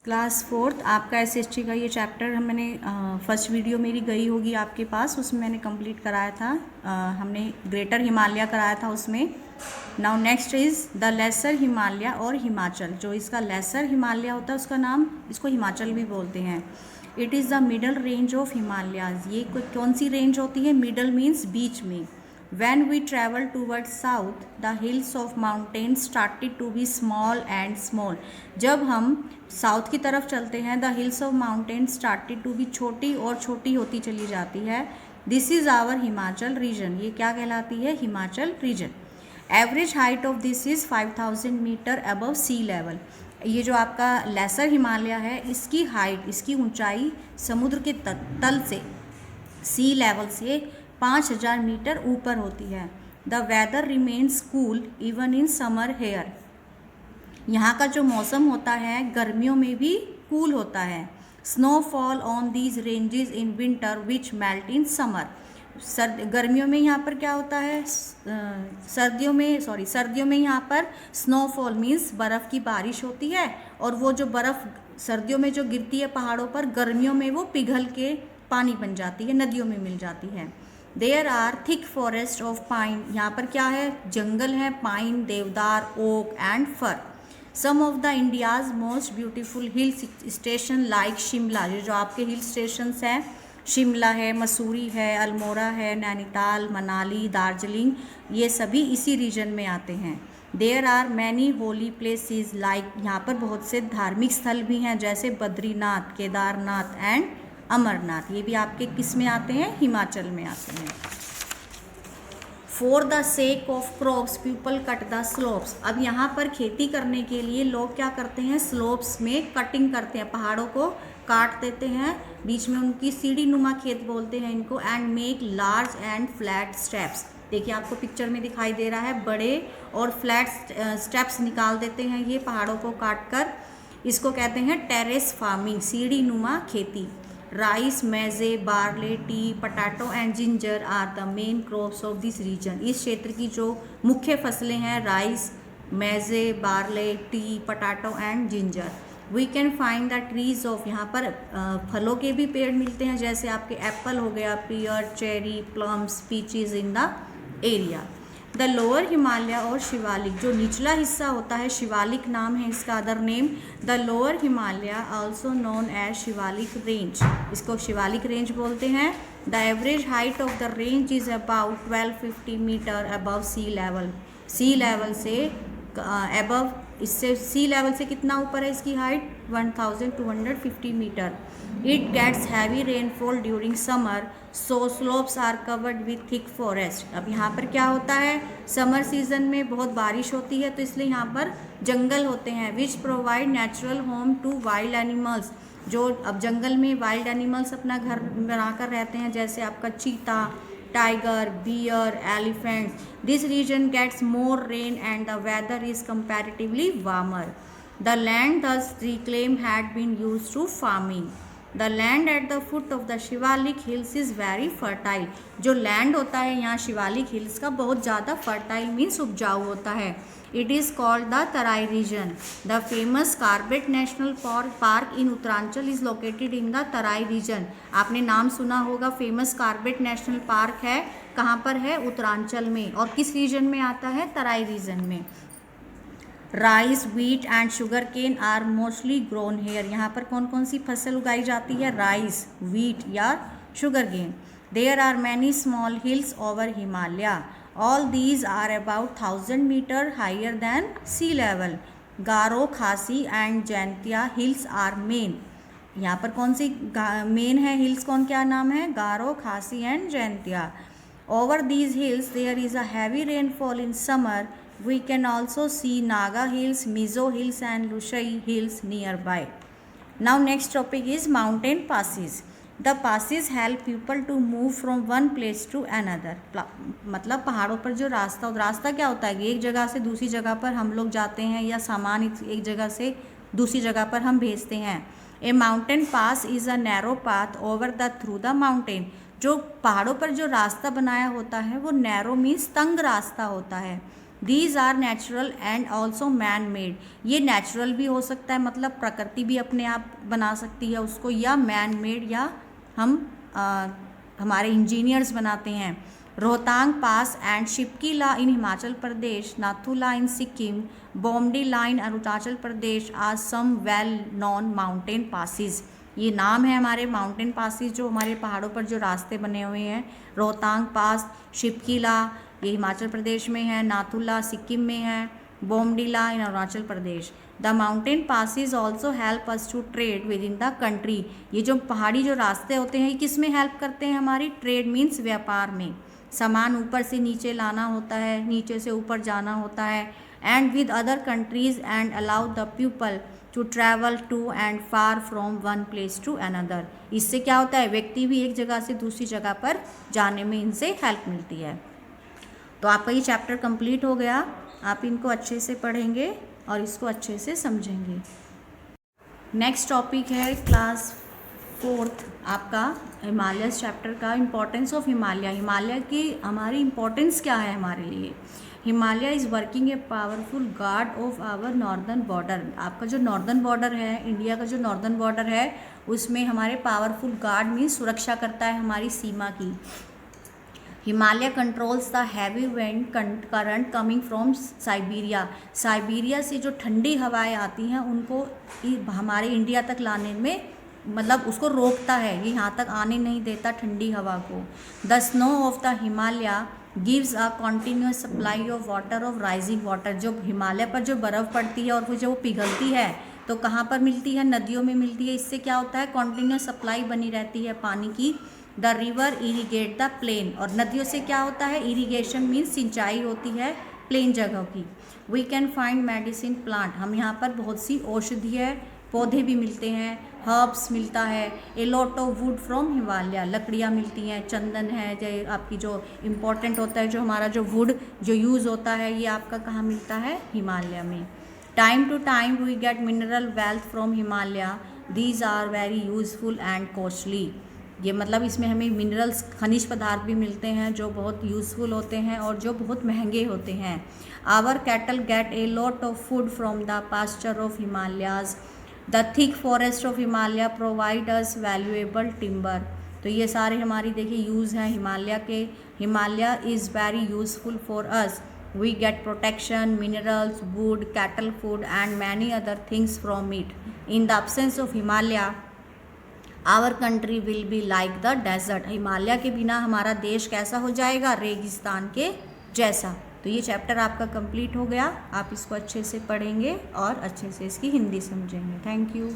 Class fourth आपका SST का ये चैप्टर मैंने फर्स्ट वीडियो मेरी गई होगी आपके पास, उसमें मैंने कंप्लीट कराया था। हमने ग्रेटर हिमालय कराया था उसमें। Now next is the lesser Himalaya और हिमाचल। जो इसका लेसर हिमालय होता है उसका नाम, इसको हिमाचल भी बोलते हैं। It is the middle range of Himalayas. ये कौन सी रेंज होती है? मिडल मीन्स बीच में। When we travel towards south, the hills of mountains started to be small and small. जब हम साउथ की तरफ चलते हैं, the hills of mountains started to be छोटी और छोटी होती चली जाती है। This is our Himachal region. ये क्या कहलाती है? Himachal region. Average height of this is 5000 metre above sea level. ये जो आपका लेसर हिमालय है, इसकी हाइट, इसकी ऊंचाई समुद्र के तल से, सी लेवल से 5000 मीटर ऊपर होती है। The weather remains cool even in summer here. यहाँ का जो मौसम होता है गर्मियों में भी कूल होता है। Snowfall on these ranges in winter which melt in summer. गर्मियों में यहाँ पर क्या होता है? सर्दियों में यहाँ पर स्नोफॉल मीन्स बर्फ़ की बारिश होती है, और वो जो बर्फ़ सर्दियों में जो गिरती है पहाड़ों पर, गर्मियों में वो पिघल के पानी बन जाती है, नदियों में मिल जाती है। There are thick forest of pine. यहाँ पर क्या है? जंगल है, pine, deodar, oak and fir. Some of the India's most beautiful hill station like Shimla. ये जो आपके हिल स्टेशंस हैं, शिमला है, मसूरी है, अल्मोड़ा है, नैनीताल, मनाली, दार्जिलिंग, ये सभी इसी रीजन में आते हैं। There are many holy places like. यहाँ पर बहुत से धार्मिक स्थल भी हैं, जैसे बद्रीनाथ, केदारनाथ एंड अमरनाथ। ये भी आपके किस में आते हैं? हिमाचल में आते हैं। For the sake of crops people cut the slopes. अब यहाँ पर खेती करने के लिए लोग क्या करते हैं? स्लोप्स में कटिंग करते हैं, पहाड़ों को काट देते हैं, बीच में उनकी सीढ़ी नुमा खेत बोलते हैं इनको। And make large and flat steps. देखिए आपको पिक्चर में दिखाई दे रहा है, बड़े और फ्लैट स्टेप्स निकाल देते हैं ये पहाड़ों को काट कर। इसको कहते हैं टेरेस फार्मिंग, सीढ़ी नुमा खेती। Rice, maize, barley, tea, potato and ginger are the main crops of this region. इस क्षेत्र की जो मुख्य फसलें हैं, rice, maize, barley, tea, potato and ginger. We can find the trees of. यहाँ पर फलों के भी पेड़ मिलते हैं, जैसे आपके एप्पल हो गया, pear, cherry, plums, peaches in the area. The lower Himalaya और शिवालिक। जो निचला हिस्सा होता है, शिवालिक नाम है इसका, other name. The lower Himalaya also known as Shivalik range. इसको शिवालिक रेंज बोलते हैं। The average height of the range is about 1250 metre above sea level. Sea level से अबव, इससे सी लेवल से कितना ऊपर है इसकी height? 1250 metre. It gets heavy rainfall during summer, so slopes are covered with thick forest. अब यहाँ पर क्या होता है? समर सीजन में बहुत बारिश होती है, तो इसलिए यहाँ पर जंगल होते हैं, which provide natural home to wild animals. जो अब जंगल में वाइल्ड एनिमल्स अपना घर बनाकर रहते हैं, जैसे आपका चीता, tiger, bear, elephant. This region gets more rain and the weather is comparatively warmer. The land thus reclaimed had been used to farming. The land at the foot of the Shivalik hills is very fertile. जो land होता है यहाँ Shivalik hills का, बहुत ज़्यादा fertile means उपजाऊ होता है। It is called the Terai region. The famous Corbett national park in Uttaranchal is located in the Terai region. आपने नाम सुना होगा, फेमस कार्बेट नेशनल पार्क है, कहाँ पर है? उत्तरांचल में। और किस रीजन में आता है? तराई रीजन में। Rice, wheat and sugar cane are mostly grown here. यहाँ पर कौन कौन सी फसल उगाई जाती है? राइस, व्हीट या sugar cane. There are many small hills over Himalaya. All these are about 1000 metre higher than sea level. Garo, Khasi and Jaintia hills are main. यहाँ पर कौन सी मेन है हिल्स? कौन, क्या नाम है? Garo, Khasi and Jaintia. Over these hills there is a heavy rainfall in summer. We can also see Naga Hills, Mizo Hills and Lushai Hills nearby. Now next topic is mountain passes. The passes help people to move from one place to another. मतलब पहाड़ों पर जो रास्ता क्या होता है? एक जगह से दूसरी जगह पर हम लोग जाते हैं, या सामान एक जगह से दूसरी जगह पर हम भेजते हैं। A mountain pass is a narrow path over the through the mountain. जो पहाड़ों पर जो रास्ता बनाया होता है वो नैरो मीन्स तंग रास्ता होता है। These are natural and also man made. ये नेचुरल भी हो सकता है, मतलब प्रकृति भी अपने आप बना सकती है उसको, या मैन मेड, या हम हमारे इंजीनियर्स बनाते हैं। Rohtang pass and Shipkila in Himachal Pradesh, Nathula in Sikkim, Bomdila in Arunachal Pradesh are some well known mountain passes. ये नाम है हमारे माउंटेन पासिस, जो हमारे पहाड़ों पर जो रास्ते बने हुए हैं। रोहतांग पास, शिपकीला ये हिमाचल प्रदेश में है, नाथुला सिक्किम में है, Bomdila in Arunachal Pradesh. The mountain passes also help us to trade with in the country. ये जो पहाड़ी जो रास्ते होते हैं, ये किस में हेल्प करते हैं हमारी? ट्रेड मीन्स व्यापार में। सामान ऊपर से नीचे लाना होता है, नीचे से ऊपर जाना होता है। And with other countries and allow the people to travel to and fro from one place to another. इससे क्या होता है, व्यक्ति भी एक जगह से दूसरी जगह पर जाने में इनसे हेल्प मिलती है। तो आपका ये चैप्टर कंप्लीट हो गया। आप इनको अच्छे से पढ़ेंगे और इसको अच्छे से समझेंगे। नेक्स्ट टॉपिक है क्लास 4th आपका हिमालयस चैप्टर का, इम्पोर्टेंस ऑफ हिमालय। हिमालय की हमारी इम्पोर्टेंस क्या है हमारे लिए? Himalaya is working a powerful guard of our northern border. आपका जो नॉर्दर्न बॉर्डर है, इंडिया का जो नॉर्दर्न बॉर्डर है, उसमें हमारे पावरफुल गार्ड मीन्स सुरक्षा करता है हमारी सीमा की। Himalaya controls the heavy wind current coming from Siberia. Siberia से जो ठंडी हवाएं आती हैं उनको हमारे इंडिया तक लाने में, मतलब उसको रोकता है, ये यहाँ तक आने नहीं देता ठंडी हवा को। The snow of the Himalaya gives a continuous supply of water of rising water. जो हिमालय पर जो बर्फ़ पड़ती है और फिर जो वो पिघलती है तो कहाँ पर मिलती है? नदियों में मिलती है। इससे क्या होता है? कॉन्टीन्यूस सप्लाई बनी रहती है पानी की। The river irrigate the plain. और नदियों से क्या होता है? इरीगेशन मीन्स सिंचाई होती है प्लेन जगह की। We can find medicine plant. हम यहाँ पर बहुत सी औषधीय पौधे भी मिलते हैं, हर्ब्स मिलता है। ए lot of wood from Himalaya, लकड़ियाँ मिलती हैं, चंदन है, जो आपकी जो इम्पोर्टेंट होता है, जो हमारा जो वुड जो यूज़ होता है, ये आपका कहाँ मिलता है? हिमालय में। Time to time we get mineral wealth from Himalaya, these are very useful and costly. ये मतलब इसमें हमें मिनरल्स, खनिज पदार्थ भी मिलते हैं जो बहुत यूज़फुल होते हैं और जो बहुत महंगे होते हैं। Our cattle get a lot of food from the pasture of Himalayas. The thick forest of Himalaya provide us valuable timber. तो ये सारे हमारी देखिए यूज़ हैं हिमालय के। Himalaya is very useful for us. We get protection, minerals, wood, cattle food and many other things from it. In the absence of Himalaya our country will be like the desert. Himalaya के बिना हमारा देश कैसा हो जाएगा? रेगिस्तान के जैसा। तो ये चैप्टर आपका कंप्लीट हो गया। आप इसको अच्छे से पढ़ेंगे और अच्छे से इसकी हिंदी समझेंगे। Thank you.